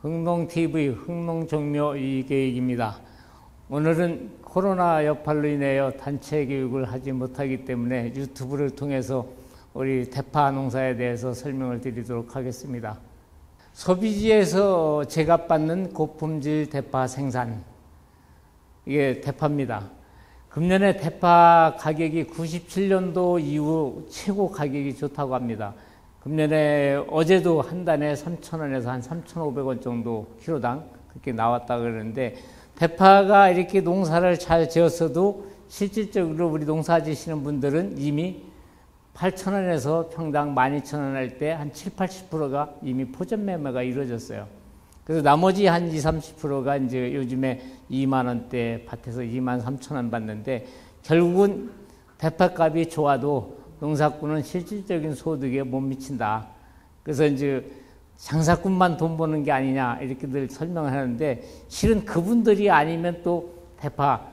흥농TV 흥농종묘 이계익입니다. 오늘은 코로나 여파로 인하여 단체 교육을 하지 못하기 때문에 유튜브를 통해서 우리 대파 농사에 대해서 설명을 드리도록 하겠습니다. 소비지에서 제값받는 고품질 대파 생산, 이게 대파입니다. 금년에 대파 가격이 97년도 이후 최고 가격이 좋다고 합니다. 금년에 어제도 한 단에 3,000원에서 한 3,500원 정도 키로당 그렇게 나왔다 그러는데, 대파가 이렇게 농사를 잘 지었어도 실질적으로 우리 농사 지시는 분들은 이미 8,000원에서 평당 12,000원 할 때 한 7, 80%가 이미 포전 매매가 이루어졌어요. 그래서 나머지 한 20, 30%가 이제 요즘에 2만 원대 밭에서 2만 3천 원 받는데, 결국은 대파값이 좋아도 농사꾼은 실질적인 소득에 못 미친다. 그래서 이제 장사꾼만 돈 버는 게 아니냐 이렇게들 설명을 하는데, 실은 그분들이 아니면 또 대파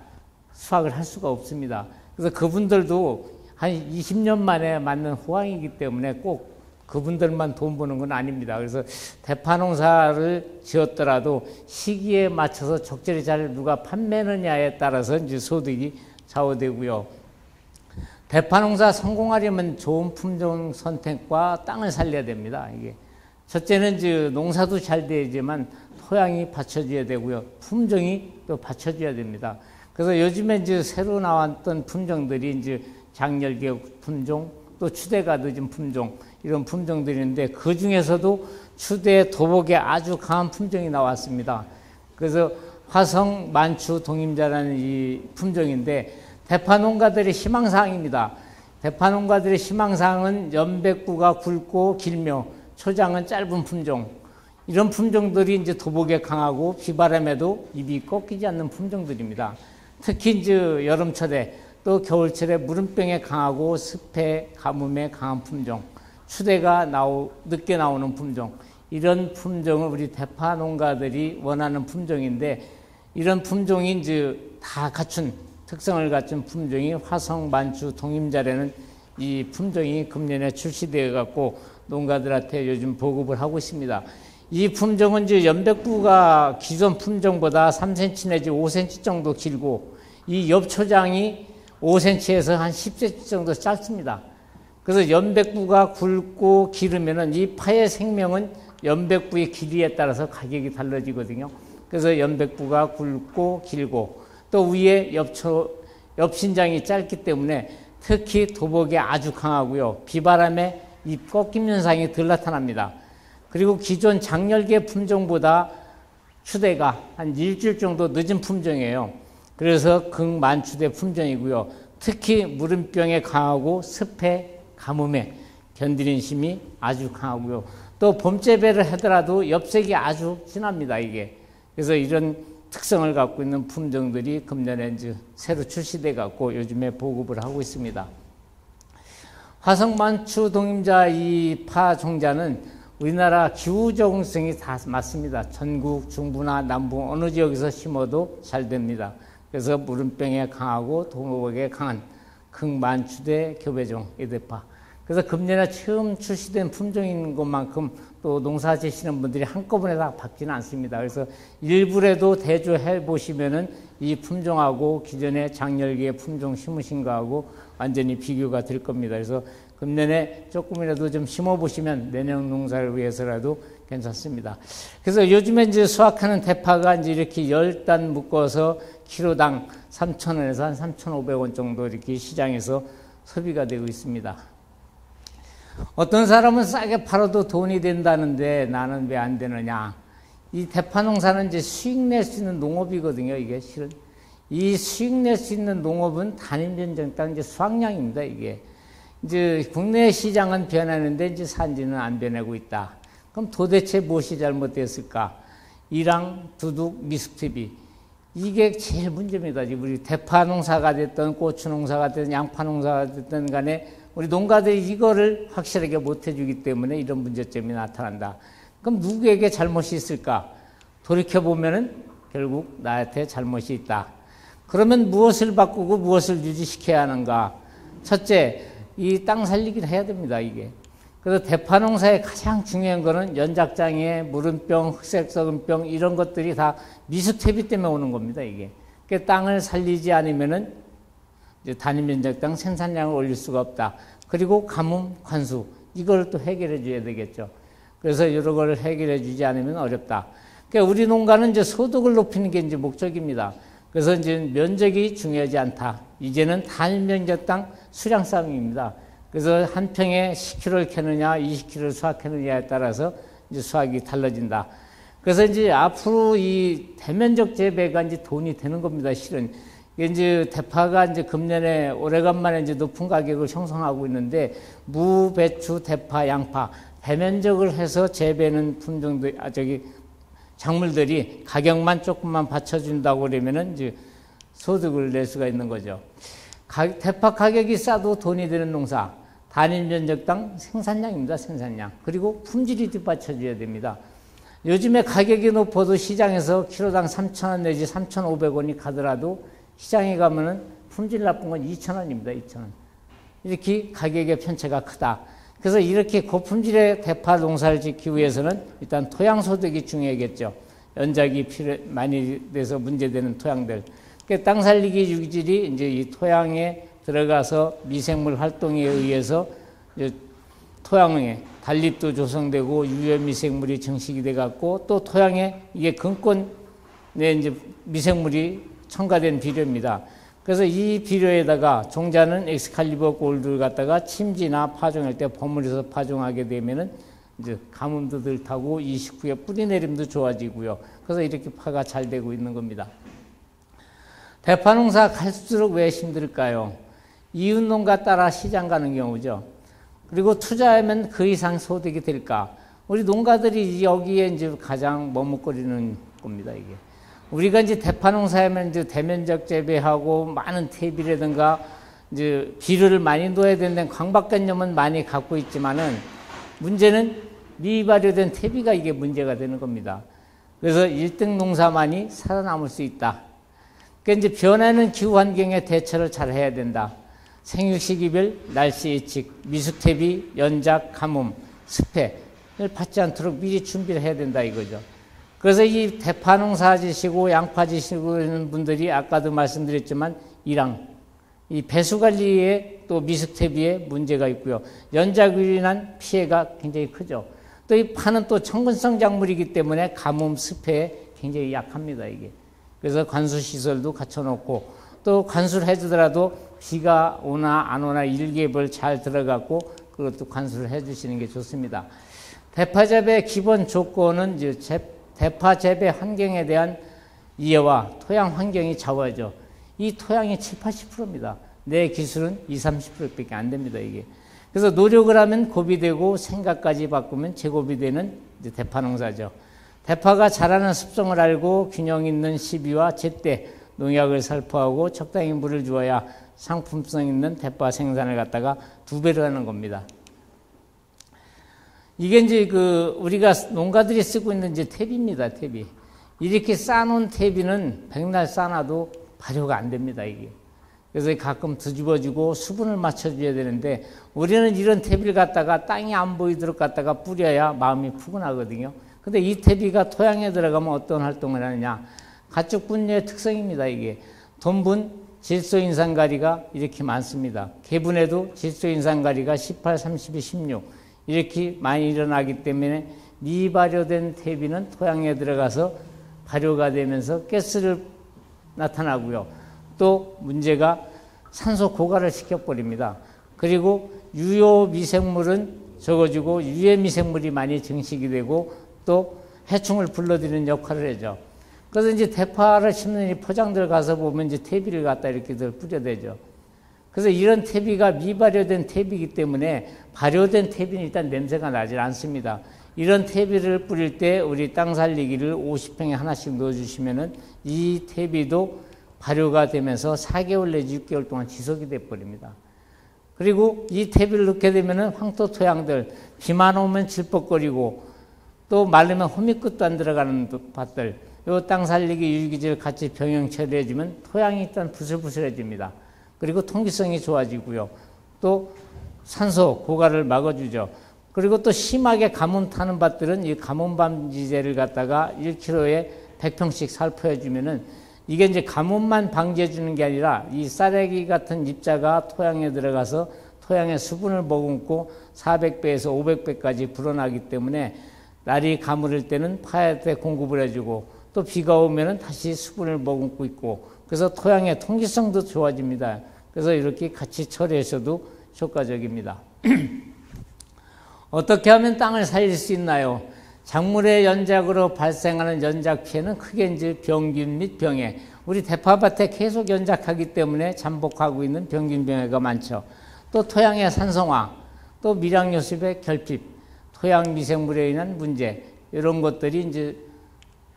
수확을 할 수가 없습니다. 그래서 그분들도 한 20년 만에 맞는 호황이기 때문에 꼭 그분들만 돈 버는 건 아닙니다. 그래서 대파 농사를 지었더라도 시기에 맞춰서 적절히 잘 누가 판매느냐에 따라서 이제 소득이 좌우되고요. 대파 농사 성공하려면 좋은 품종 선택과 땅을 살려야 됩니다. 이게 첫째는 이제 농사도 잘 되지만 토양이 받쳐줘야 되고요. 품종이 또 받쳐줘야 됩니다. 그래서 요즘에 이제 새로 나왔던 품종들이 이제 장열계 품종, 또 추대가 늦은 품종, 이런 품종들인데, 그 중에서도 추대, 도복에 아주 강한 품종이 나왔습니다. 그래서 화성, 만추, 동임자라는 이 품종인데, 대파 농가들의 희망사항입니다. 대파 농가들의 희망사항은 연백구가 굵고 길며 초장은 짧은 품종, 이런 품종들이 이제 도복에 강하고 비바람에도 잎이 꺾이지 않는 품종들입니다. 특히 이제 여름철에 또 겨울철에 무름병에 강하고 습해 가뭄에 강한 품종, 추대가 늦게 나오는 품종, 이런 품종을 우리 대파 농가들이 원하는 품종인데, 이런 품종이 이제 다 갖춘 특성을 갖춘 품종이 화성, 만추, 동임자라는 이 품종이 금년에 출시되어 갖고 농가들한테 요즘 보급을 하고 있습니다. 이 품종은 이제 연백부가 기존 품종보다 3cm 내지 5cm 정도 길고, 이 엽초장이 5cm에서 한 10cm 정도 짧습니다. 그래서 연백부가 굵고 길으면은 이 파의 생명은 연백부의 길이에 따라서 가격이 달라지거든요. 그래서 연백부가 굵고 길고, 또 위에 엽신장이 짧기 때문에 특히 도복에 아주 강하고요. 비바람에 잎 꺾임 현상이 덜 나타납니다. 그리고 기존 장열계 품종보다 추대가 한 일주일 정도 늦은 품종이에요. 그래서 극만추대 품종이고요. 특히 무름병에 강하고 습해 가뭄에 견디는 힘이 아주 강하고요. 또 봄재배를 하더라도 엽색이 아주 진합니다, 이게. 그래서 이런 특성을 갖고 있는 품종들이 금년에 이제 새로 출시돼 갖고 요즘에 보급을 하고 있습니다. 화성, 만추, 동임자 이 파 종자는 우리나라 기후 적응성이 다 맞습니다. 전국 중부나 남부 어느 지역에서 심어도 잘 됩니다. 그래서 무름병에 강하고 도복에 강한 극만추대 교배종 이대파. 그래서 금년에 처음 출시된 품종인 것만큼 또 농사 지시는 분들이 한꺼번에 다 받지는 않습니다. 그래서 일부라도 대조해 보시면은 이 품종하고 기존의 장열계 품종 심으신 거하고 완전히 비교가 될 겁니다. 그래서 금년에 조금이라도 좀 심어 보시면 내년 농사를 위해서라도 괜찮습니다. 그래서 요즘에 이제 수확하는 대파가 이제 이렇게 10단 묶어서 키로당 3,000원에서 한 3,500원 정도 이렇게 시장에서 소비가 되고 있습니다. 어떤 사람은 싸게 팔아도 돈이 된다는데 나는 왜 안 되느냐. 이 대파 농사는 이제 수익 낼 수 있는 농업이거든요, 이게 실은. 이 수익 낼 수 있는 농업은 단임전쟁 이제 수확량입니다, 이게. 이제 국내 시장은 변하는데 이제 산지는 안 변하고 있다. 그럼 도대체 무엇이 잘못됐을까? 이랑 두둑, 미숙TV. 이게 제일 문제입니다. 우리 대파 농사가 됐든 고추 농사가 됐든 양파 농사가 됐든 간에 우리 농가들이 이거를 확실하게 못 해주기 때문에 이런 문제점이 나타난다. 그럼 누구에게 잘못이 있을까? 돌이켜보면은 결국 나한테 잘못이 있다. 그러면 무엇을 바꾸고 무엇을 유지시켜야 하는가? 첫째, 이 땅 살리기를 해야 됩니다, 이게. 그래서 대파 농사의 가장 중요한 거는 연작장애, 무름병, 흑색썩은병 이런 것들이 다 미숙태비 때문에 오는 겁니다. 이게. 그 땅을 살리지 않으면은 이제 단위 면적당 생산량을 올릴 수가 없다. 그리고 가뭄, 관수 이걸 또 해결해 줘야 되겠죠. 그래서 여러 걸 해결해 주지 않으면 어렵다. 그러니까 우리 농가는 이제 소득을 높이는 게 이제 목적입니다. 그래서 이제 면적이 중요하지 않다. 이제는 단위 면적당 수량 싸움입니다. 그래서 한 평에 10kg를 캐느냐, 20kg를 수확하느냐에 따라서 이제 수확이 달라진다. 그래서 이제 앞으로 이 대면적 재배가 이제 돈이 되는 겁니다, 실은. 이제 대파가 이제 금년에 오래간만에 이제 높은 가격을 형성하고 있는데, 무, 배추, 대파, 양파, 대면적을 해서 재배는 품종들, 작물들이 가격만 조금만 받쳐준다고 그러면은 이제 소득을 낼 수가 있는 거죠. 대파 가격이 싸도 돈이 되는 농사. 단위 면적당 생산량입니다. 생산량. 그리고 품질이 뒷받쳐줘야 됩니다. 요즘에 가격이 높아도 시장에서 키로당 3,000원 내지 3,500원이 가더라도 시장에 가면은 품질 나쁜 건 2,000원입니다. 2,000원. 이렇게 가격의 편차가 크다. 그래서 이렇게 고품질의 대파 농사를 짓기 위해서는 일단 토양 소득이 중요하겠죠. 연작이 많이 돼서 문제되는 토양들. 그러니까 땅 살리기 유기질이 이제 이 토양에 들어가서 미생물 활동에 의해서 토양에 단립도 조성되고 유해 미생물이 증식이 돼 갖고 또 토양에 이게 근권에 이제 미생물이 첨가된 비료입니다. 그래서 이 비료에다가 종자는 엑스칼리버 골드를 갖다가 침지나 파종할 때 버무려서 파종하게 되면은 이제 가뭄도 덜 타고 이 식후에 뿌리 내림도 좋아지고요. 그래서 이렇게 파가 잘 되고 있는 겁니다. 대파 농사 갈수록 왜 힘들까요? 이웃 농가 따라 시장 가는 경우죠. 그리고 투자하면 그 이상 소득이 될까? 우리 농가들이 여기에 이제 가장 머뭇거리는 겁니다, 이게. 우리가 이제 대파 농사하면 이제 대면적 재배하고 많은 퇴비라든가 이제 비료를 많이 넣어야 된다는 강박관념은 많이 갖고 있지만은 문제는 미발효된 퇴비가 이게 문제가 되는 겁니다. 그래서 1등 농사만이 살아남을 수 있다. 그러니까 이제 변하는 기후 환경에 대처를 잘 해야 된다. 생육 시기별 날씨 예측, 미숙퇴비, 연작, 가뭄, 습해를 받지 않도록 미리 준비를 해야 된다 이거죠. 그래서 이 대파 농사 지시고 양파 지시고 있는 분들이 아까도 말씀드렸지만 이랑 이 배수 관리에 또 미숙퇴비에 문제가 있고요. 연작으로 인한 피해가 굉장히 크죠. 또 이 파는 또 청근성 작물이기 때문에 가뭄, 습해에 굉장히 약합니다 이게. 그래서 관수 시설도 갖춰놓고 또 관수를 해주더라도 비가 오나 안 오나 일개월 잘 들어갔고 그것도 관수를 해주시는 게 좋습니다. 대파 재배 기본 조건은 이제 대파 재배 환경에 대한 이해와 토양 환경이 좌우하죠. 이 토양이 7, 80%입니다. 내 기술은 20, 30%밖에 안 됩니다 이게. 그래서 노력을 하면 곱이 되고 생각까지 바꾸면 제곱이 되는 이제 대파 농사죠. 대파가 자라는 습성을 알고 균형 있는 시비와 제때 농약을 살포하고 적당히 물을 주어야 상품성 있는 대파 생산을 갖다가 2배로 하는 겁니다. 이게 이제 우리가 농가들이 쓰고 있는 이제 퇴비입니다, 퇴비. 이렇게 쌓아놓은 퇴비는 백날 쌓아놔도 발효가 안 됩니다, 이게. 그래서 가끔 뒤집어주고 수분을 맞춰줘야 되는데 우리는 이런 퇴비를 갖다가 땅이 안 보이도록 갖다가 뿌려야 마음이 푸근하거든요. 근데 이 퇴비가 토양에 들어가면 어떤 활동을 하느냐. 가축 분뇨의 특성입니다, 이게. 돈분, 질소인산가리가 이렇게 많습니다. 개분에도 질소인산가리가 18, 32, 16 이렇게 많이 일어나기 때문에 미발효된 퇴비는 토양에 들어가서 발효가 되면서 가스를 나타나고요. 또 문제가 산소 고갈을 시켜버립니다. 그리고 유효 미생물은 적어지고 유해 미생물이 많이 증식이 되고 또 해충을 불러들이는 역할을 하죠. 그래서 이제 대파를 심는 이 포장들 가서 보면 이제 퇴비를 갖다 이렇게들 뿌려대죠. 그래서 이런 퇴비가 미발효된 퇴비이기 때문에 발효된 퇴비는 일단 냄새가 나질 않습니다. 이런 퇴비를 뿌릴 때 우리 땅 살리기를 50평에 하나씩 넣어주시면은 이 퇴비도 발효가 되면서 4개월 내지 6개월 동안 지속이 돼버립니다. 그리고 이 퇴비를 넣게 되면은 황토 토양들, 비만 오면 질퍽거리고 또 마르면 호미끝도 안 들어가는 밭들, 요 땅 살리기 유기질 같이 병행 처리해주면 토양이 일단 부슬부슬해집니다. 그리고 통기성이 좋아지고요. 또 산소 고갈을 막아주죠. 그리고 또 심하게 가뭄 타는 밭들은 이 가뭄 방지제를 갖다가 1kg에 100평씩 살포해 주면은 이게 이제 가뭄만 방지해 주는 게 아니라 이 쌀래기 같은 입자가 토양에 들어가서 토양의 수분을 머금고 400배에서 500배까지 불어나기 때문에 날이 가물을 때는 파한테 공급을 해주고 또 비가 오면은 다시 수분을 머금고 있고 그래서 토양의 통기성도 좋아집니다. 그래서 이렇게 같이 처리해서도 효과적입니다. 어떻게 하면 땅을 살릴 수 있나요? 작물의 연작으로 발생하는 연작 피해는 크게 이제 병균 및 병해. 우리 대파밭에 계속 연작하기 때문에 잠복하고 있는 병균 병해가 많죠. 또 토양의 산성화, 또 밀양요습의 결핍, 토양 미생물에 인한 문제, 이런 것들이 이제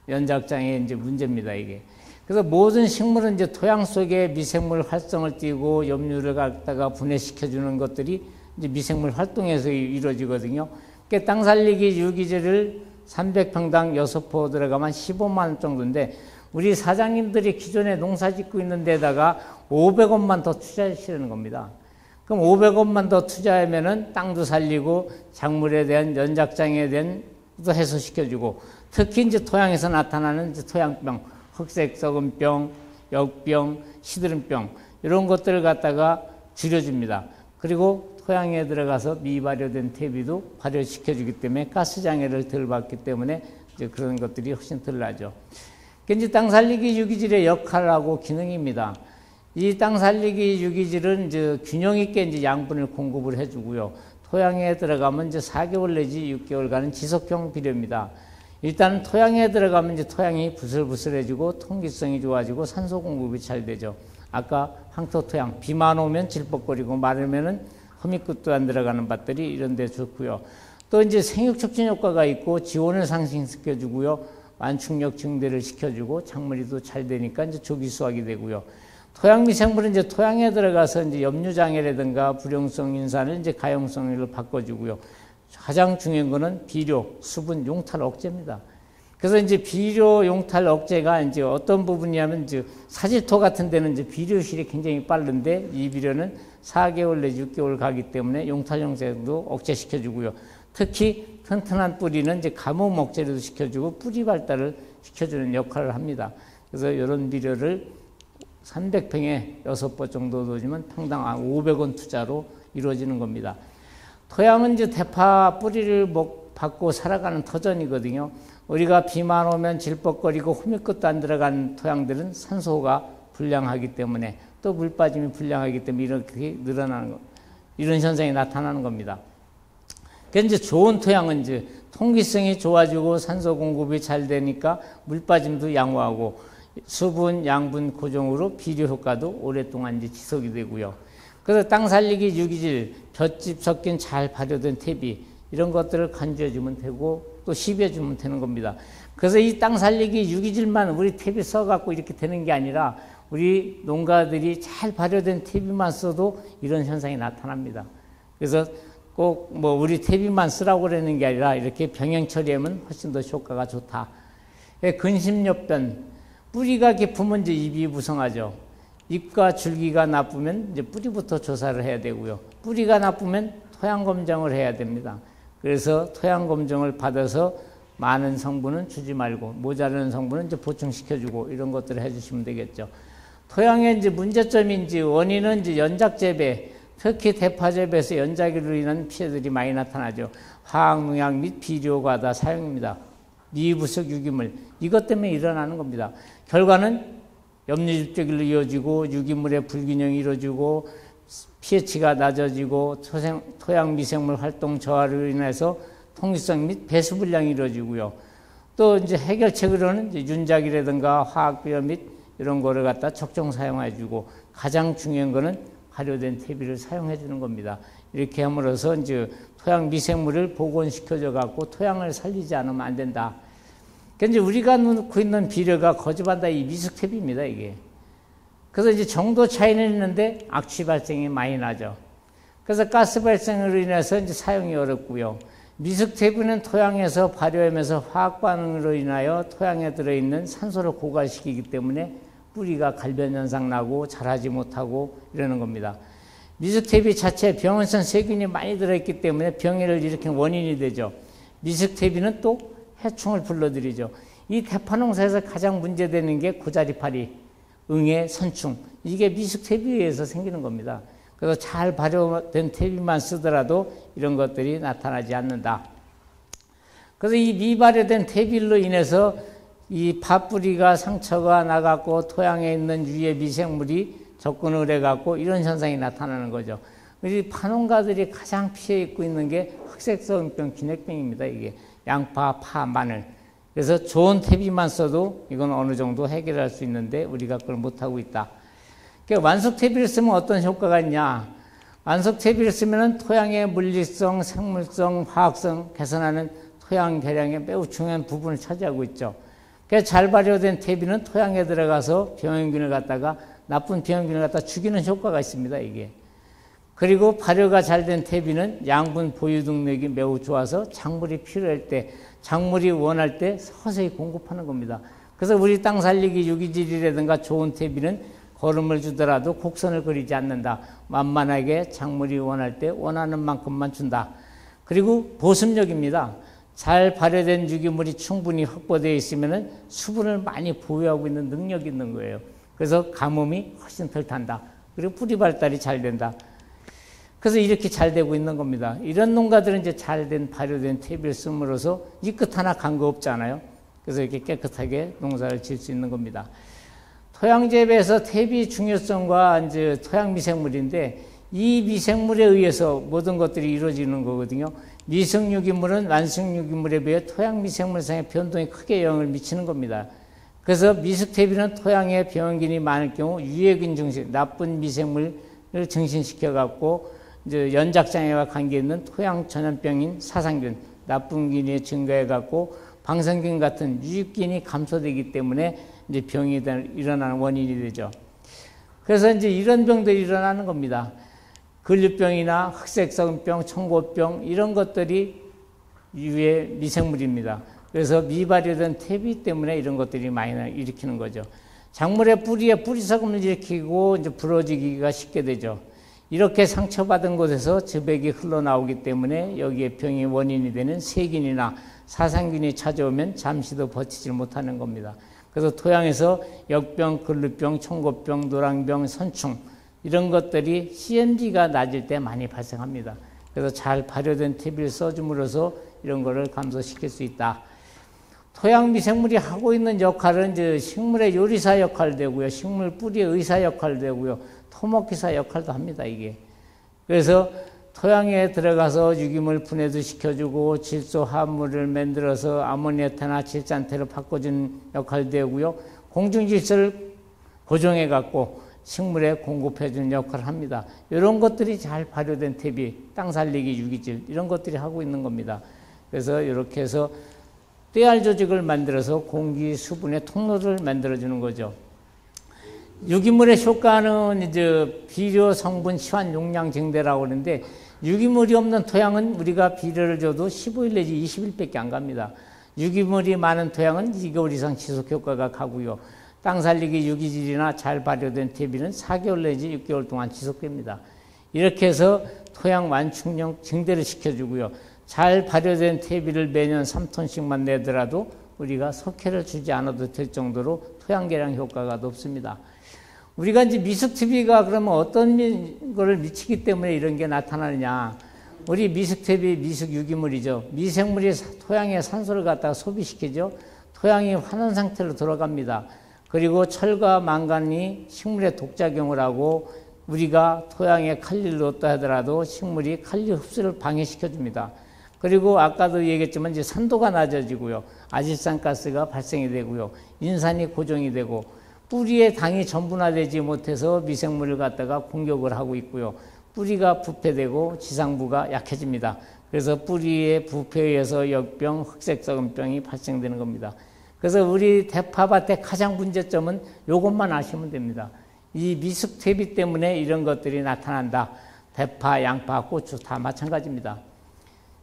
연작장의 이제 문제입니다, 이게. 그래서 모든 식물은 이제 토양 속에 미생물 활성을 띠고 염류를 갖다가 분해시켜주는 것들이 이제 미생물 활동에서 이루어지거든요. 그러니까 땅 살리기 유기질을 300평당 6포 들어가면 15만 원 정도인데 우리 사장님들이 기존에 농사 짓고 있는 데다가 500원만 더 투자하시는 겁니다. 그럼 500원만 더 투자하면은 땅도 살리고 작물에 대한 연작장에 대한 또 해소시켜주고 특히 이제 토양에서 나타나는 이제 토양병, 흑색 썩은병, 역병, 시드름병 이런 것들을 갖다가 줄여줍니다. 그리고 토양에 들어가서 미발효된 퇴비도 발효시켜주기 때문에 가스장애를 덜 받기 때문에 이제 그런 것들이 훨씬 덜 나죠. 이제 땅 살리기 유기질의 역할하고 기능입니다. 이 땅 살리기 유기질은 이제 균형 있게 이제 양분을 공급을 해주고요. 토양에 들어가면 이제 4개월 내지 6개월간은 지속형 비료입니다. 일단 토양에 들어가면 이제 토양이 부슬부슬해지고 통기성이 좋아지고 산소 공급이 잘 되죠. 아까 황토 토양, 비만 오면 질퍽거리고 마르면은 허미끝도 안 들어가는 밭들이 이런 데 좋고요. 또 이제 생육 촉진 효과가 있고 지온을 상승시켜주고요. 완충력 증대를 시켜주고 작물이 또 잘 되니까 이제 조기 수확이 되고요. 토양 미생물은 이제 토양에 들어가서 이제 염류장애라든가 불용성 인산을 이제 가용성으로 바꿔주고요. 가장 중요한 거는 비료, 수분, 용탈 억제입니다. 그래서 이제 비료 용탈 억제가 이제 어떤 부분이냐면 이제 사질토 같은 데는 이제 비료실이 굉장히 빠른데 이 비료는 4개월 내지 6개월 가기 때문에 용탈 형성도 억제시켜주고요. 특히 튼튼한 뿌리는 이제 가뭄 억제도 시켜주고 뿌리 발달을 시켜주는 역할을 합니다. 그래서 이런 비료를 300평에 6번 정도 넣어주면 평당 500원 투자로 이루어지는 겁니다. 토양은 이제 대파 뿌리를 받고 살아가는 터전이거든요. 우리가 비만 오면 질퍽거리고 호미끝도 안 들어간 토양들은 산소가 불량하기 때문에 또 물 빠짐이 불량하기 때문에 이렇게 늘어나는 거, 이런 현상이 나타나는 겁니다. 그래서 이제 좋은 토양은 이제 통기성이 좋아지고 산소 공급이 잘 되니까 물 빠짐도 양호하고 수분, 양분 고정으로 비료 효과도 오랫동안 이제 지속이 되고요. 그래서 땅 살리기 유기질, 볏짚 섞인 잘 발효된 퇴비 이런 것들을 간주해주면 되고 또 시비해주면 되는 겁니다. 그래서 이 땅 살리기 유기질만 우리 퇴비 써갖고 이렇게 되는 게 아니라 우리 농가들이 잘 발효된 퇴비만 써도 이런 현상이 나타납니다. 그래서 꼭 뭐 우리 퇴비만 쓰라고 그러는 게 아니라 이렇게 병행 처리하면 훨씬 더 효과가 좋다. 근심엽변, 뿌리가 깊으면 이제 잎이 무성하죠. 잎과 줄기가 나쁘면 이제 뿌리부터 조사를 해야 되고요. 뿌리가 나쁘면 토양 검정을 해야 됩니다. 그래서 토양 검정을 받아서 많은 성분은 주지 말고 모자라는 성분은 이제 보충시켜주고 이런 것들을 해주시면 되겠죠. 토양의 이제 문제점인지 원인은 이제 연작 재배, 특히 대파 재배에서 연작으로 인한 피해들이 많이 나타나죠. 화학농약 및 비료 과다 사용입니다. 미부석 유기물 이것 때문에 일어나는 겁니다. 결과는 염류집적으로 이어지고 유기물의 불균형이 이루어지고 pH가 낮아지고 토양 미생물 활동 저하로 인해서 통기성 및 배수 불량이 이루어지고요. 또 이제 해결책으로는 이제 윤작이라든가 화학비료 및 이런 거를 갖다 적정 사용해주고 가장 중요한 거는 발효된 퇴비를 사용해 주는 겁니다. 이렇게 함으로써 이제 토양 미생물을 복원시켜줘 갖고 토양을 살리지 않으면 안 된다. 그런데 우리가 넣고 있는 비료가 거듭한다 이 미숙퇴비입니다, 이게. 그래서 이제 정도 차이는 있는데 악취 발생이 많이 나죠. 그래서 가스 발생으로 인해서 이제 사용이 어렵고요. 미숙퇴비는 토양에서 발효하면서 화학 반응으로 인하여 토양에 들어있는 산소를 고갈시키기 때문에 뿌리가 갈변 현상 나고 자라지 못하고 이러는 겁니다. 미숙퇴비 자체에 병원성 세균이 많이 들어있기 때문에 병해를 일으키는 원인이 되죠. 미숙퇴비는 또 해충을 불러들이죠. 이 대파 농사에서 가장 문제되는 게 고자리파리, 응애, 선충, 이게 미숙퇴비에 의해서 생기는 겁니다. 그래서 잘 발효된 퇴비만 쓰더라도 이런 것들이 나타나지 않는다. 그래서 이 미발효된 퇴비로 인해서 이 팥뿌리가 상처가 나갖고 토양에 있는 유해 미생물이 접근을 해갖고 이런 현상이 나타나는 거죠. 이 파농가들이 가장 피해 입고 있는 게 흑색소음병, 기넥병입니다. 이게 양파, 파, 마늘. 그래서 좋은 퇴비만 써도 이건 어느 정도 해결할 수 있는데 우리가 그걸 못하고 있다. 그러니까 완숙 퇴비를 쓰면 어떤 효과가 있냐? 완숙 퇴비를 쓰면 토양의 물리성, 생물성, 화학성 개선하는 토양 개량에 매우 중요한 부분을 차지하고 있죠. 그래서 잘 발효된 퇴비는 토양에 들어가서 병원균을 갖다가 나쁜 병원균을 갖다 죽이는 효과가 있습니다. 이게. 그리고 발효가 잘 된 퇴비는 양분 보유 능력이 매우 좋아서 작물이 필요할 때, 작물이 원할 때 서서히 공급하는 겁니다. 그래서 우리 땅 살리기 유기질이라든가 좋은 퇴비는 거름을 주더라도 곡선을 그리지 않는다. 만만하게 작물이 원할 때 원하는 만큼만 준다. 그리고 보습력입니다. 잘 발효된 유기물이 충분히 확보되어 있으면 수분을 많이 보유하고 있는 능력이 있는 거예요. 그래서 가뭄이 훨씬 덜 탄다. 그리고 뿌리 발달이 잘 된다. 그래서 이렇게 잘 되고 있는 겁니다. 이런 농가들은 이제 잘된 발효된 퇴비를 씀으로써 이 끝 하나 간 거 없잖아요. 그래서 이렇게 깨끗하게 농사를 지을 수 있는 겁니다. 토양 재배에서 퇴비 중요성과 이제 토양 미생물인데 이 미생물에 의해서 모든 것들이 이루어지는 거거든요. 미생유기물은 완숙유기물에 비해 토양 미생물상의 변동에 크게 영향을 미치는 겁니다. 그래서 미숙퇴비는 토양에 병원균이 많을 경우 유해균 증식, 나쁜 미생물을 증식시켜 갖고 이제 연작장애와 관계 있는 토양 전염병인 사상균, 나쁜 균이 증가해 갖고 방사균 같은 유익균이 감소되기 때문에 이제 병이 일어나는 원인이 되죠. 그래서 이제 이런 병들이 일어나는 겁니다. 근류병이나 흑색소음병, 청고병 이런 것들이 유해 미생물입니다. 그래서 미발효된 퇴비 때문에 이런 것들이 많이 일으키는 거죠. 작물의 뿌리에 뿌리석음을 일으키고 이제 부러지기가 쉽게 되죠. 이렇게 상처받은 곳에서 즙액이 흘러나오기 때문에 여기에 병의 원인이 되는 세균이나 사상균이 찾아오면 잠시도 버티지 못하는 겁니다. 그래서 토양에서 역병, 근류병, 청고병, 노랑병, 선충 이런 것들이 CMG가 낮을 때 많이 발생합니다. 그래서 잘 발효된 퇴비를 써줌으로써 이런 거를 감소시킬 수 있다. 토양 미생물이 하고 있는 역할은 이제 식물의 요리사 역할 되고요. 식물 뿌리의 의사 역할 되고요. 토목기사 역할도 합니다, 이게. 그래서 토양에 들어가서 유기물 분해도 시켜주고 질소 화합물을 만들어서 아모니아태나 질산태로 바꿔주는 역할 되고요. 공중 질소를 고정해 갖고 식물에 공급해주는 역할을 합니다. 이런 것들이 잘 발효된 퇴비, 땅 살리기 유기질 이런 것들이 하고 있는 겁니다. 그래서 이렇게 해서 떼알 조직을 만들어서 공기 수분의 통로를 만들어주는 거죠. 유기물의 효과는 이제 비료 성분 시환 용량 증대라고 하는데 유기물이 없는 토양은 우리가 비료를 줘도 15일 내지 20일밖에 안 갑니다. 유기물이 많은 토양은 2개월 이상 지속 효과가 가고요. 땅 살리기 유기질이나 잘 발효된 퇴비는 4개월 내지 6개월 동안 지속됩니다. 이렇게 해서 토양 완충력 증대를 시켜주고요. 잘 발효된 퇴비를 매년 3톤씩만 내더라도 우리가 석회를 주지 않아도 될 정도로 토양 개량 효과가 높습니다. 우리가 이제 미숙퇴비가 그러면 어떤 거를 미치기 때문에 이런 게 나타나느냐. 우리 미숙퇴비, 미숙유기물이죠. 미생물이 토양에 산소를 갖다가 소비시키죠. 토양이 환원 상태로 돌아갑니다. 그리고 철과 망간이 식물에 독작용을 하고 우리가 토양에 칼리를 넣었다 하더라도 식물이 칼리 흡수를 방해시켜줍니다. 그리고 아까도 얘기했지만 이제 산도가 낮아지고요. 아질산가스가 발생이 되고요. 인산이 고정이 되고 뿌리에 당이 전분화되지 못해서 미생물을 갖다가 공격을 하고 있고요. 뿌리가 부패되고 지상부가 약해집니다. 그래서 뿌리의 부패에 의해서 역병, 흑색소금병이 발생되는 겁니다. 그래서 우리 대파밭의 가장 문제점은 이것만 아시면 됩니다. 이 미숙퇴비 때문에 이런 것들이 나타난다. 대파, 양파, 고추 다 마찬가지입니다.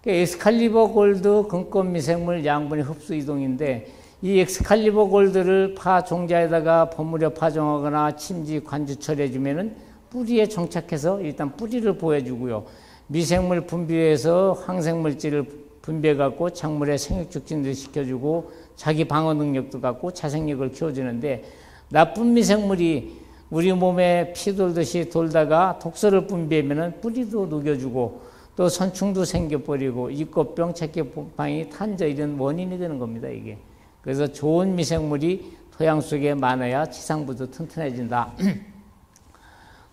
엑스칼리버 골드 근권 미생물 양분의 흡수 이동인데 이 엑스칼리버 골드를 파 종자에다가 버무려 파종하거나 침지 관주 처리해주면은 뿌리에 정착해서 일단 뿌리를 보호해주고요. 미생물 분비에서 항생물질을 분비해갖고 작물의 생육 촉진도 시켜주고 자기 방어 능력도 갖고 자생력을 키워주는데, 나쁜 미생물이 우리 몸에 피 돌듯이 돌다가 독소를 분비하면 뿌리도 녹여주고 또 선충도 생겨버리고 이꽃병, 채깨방이 탄저 이런 원인이 되는 겁니다, 이게. 그래서 좋은 미생물이 토양 속에 많아야 지상부도 튼튼해진다.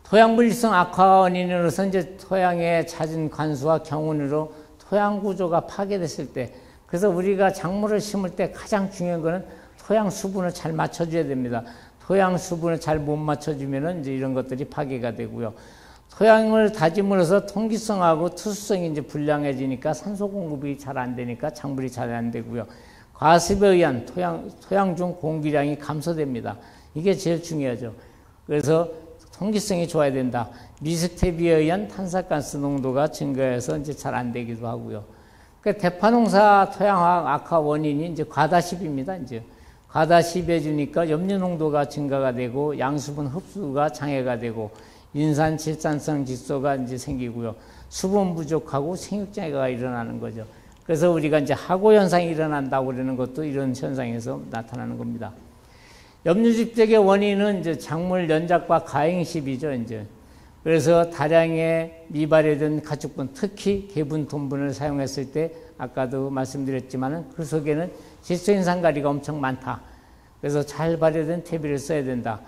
토양물질성 악화 원인으로서 이제 토양의 잦은 관수와 경운으로 토양 구조가 파괴됐을 때, 그래서 우리가 작물을 심을 때 가장 중요한 거는 토양 수분을 잘 맞춰줘야 됩니다. 토양 수분을 잘 못 맞춰주면은 이제 이런 것들이 파괴가 되고요. 토양을 다짐으로써 통기성하고 투수성이 이제 불량해지니까 산소 공급이 잘 안 되니까 작물이 잘 안 되고요. 과습에 의한 토양 중 공기량이 감소됩니다. 이게 제일 중요하죠. 그래서 통기성이 좋아야 된다. 미스텝에 의한 탄산가스 농도가 증가해서 이제 잘 안 되기도 하고요. 그러니까 대파농사 토양화학 악화 원인이 이제 과다십입니다. 이제 과다십해지니까 염류 농도가 증가가 되고 양수분 흡수가 장애가 되고 인산 질산성 질소가 이제 생기고요. 수분 부족하고 생육장애가 일어나는 거죠. 그래서 우리가 이제 하고 현상이 일어난다고 그러는 것도 이런 현상에서 나타나는 겁니다. 염류집적의 원인은 이제 작물 연작과 가행십이죠, 이제. 그래서 다량의 미발효된 가축분, 특히 개분 돈분을 사용했을 때 아까도 말씀드렸지만은 그 속에는 질소인산가리가 엄청 많다. 그래서 잘 발효된 퇴비를 써야 된다.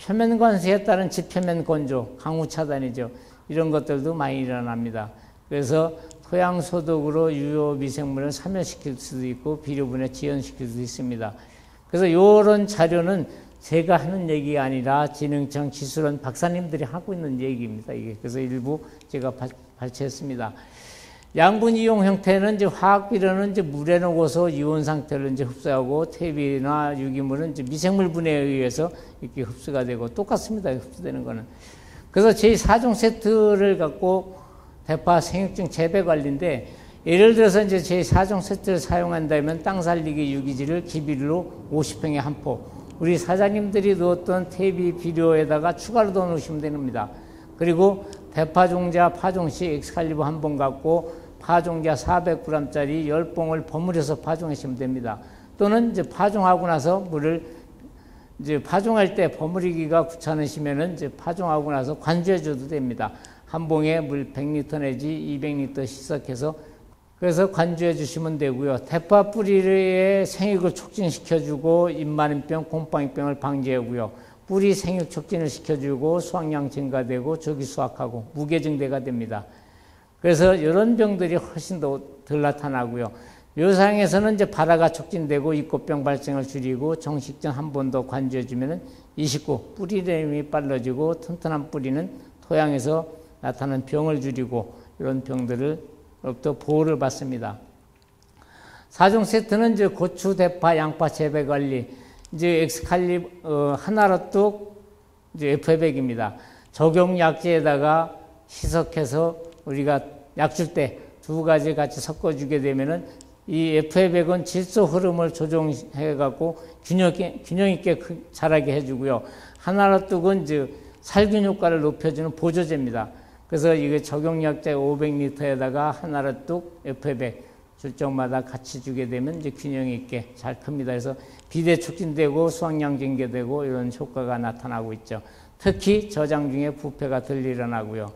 표면 관수에 따른 지표면 건조, 강우 차단이죠. 이런 것들도 많이 일어납니다. 그래서 토양 소독으로 유효 미생물을 사멸시킬 수도 있고 비료분해 지연시킬 수도 있습니다. 그래서 이런 자료는 제가 하는 얘기가 아니라 진흥청 기술원 박사님들이 하고 있는 얘기입니다. 이게. 그래서 일부 제가 발췌했습니다. 양분 이용 형태는 이제 화학 비료는 이제 물에 녹아서 이온 상태로 이제 흡수하고 퇴비나 유기물은 이제 미생물 분해에 의해서 이렇게 흡수가 되고 똑같습니다. 흡수되는 거는. 그래서 제4종 세트를 갖고 대파 생육종 재배 관리인데, 예를 들어서 이제 제4종 세트를 사용한다면 땅 살리기 유기질을 기비로 50평에 한 포, 우리 사장님들이 넣었던 퇴비 비료에다가 추가로 더 넣으시면 됩니다. 그리고 대파 종자 파종시 엑스칼리버 한 번 갖고 파종자 400g짜리 10봉을 버무려서 파종하시면 됩니다. 또는 이제 파종하고 나서 물을 이제 파종할 때 버무리기가 귀찮으시면은 이제 파종하고 나서 관주해 줘도 됩니다. 한 봉에 물 100리터 내지 200리터 희석해서 그래서 관주해 주시면 되고요. 대파 뿌리의 생육을 촉진시켜주고 잎마른병, 곰팡이병을 방지하고요. 뿌리 생육 촉진을 시켜주고 수확량 증가되고 조기 수확하고 무게증대가 됩니다. 그래서 이런 병들이 훨씬 더 덜 나타나고요. 묘상에서는 이제 발화가 촉진되고 잎꽃병 발생을 줄이고 정식전 한 번 더 관주해주면 29 뿌리 내림이 빨라지고 튼튼한 뿌리는 토양에서 나타나는 병을 줄이고 이런 병들을 또 보호를 받습니다. 4종 세트는 이제 고추, 대파, 양파 재배 관리, 이제 엑스칼립 하나로 뚝 이제 F100입니다. 적용 약재에다가 희석해서 우리가 약 줄 때 두 가지 같이 섞어주게 되면은 이 F100은 질소 흐름을 조정해갖고 균형 있게 자라게 해주고요. 하나로 뚝은 이제 살균 효과를 높여주는 보조제입니다. 그래서 이게 적용약재 500리터에다가 하나로 뚝 F100 줄 적마다 같이 주게 되면 이제 균형 있게 잘 큽니다. 그래서 비대 촉진되고 수확량 증가되고 이런 효과가 나타나고 있죠. 특히 저장 중에 부패가 덜 일어나고요.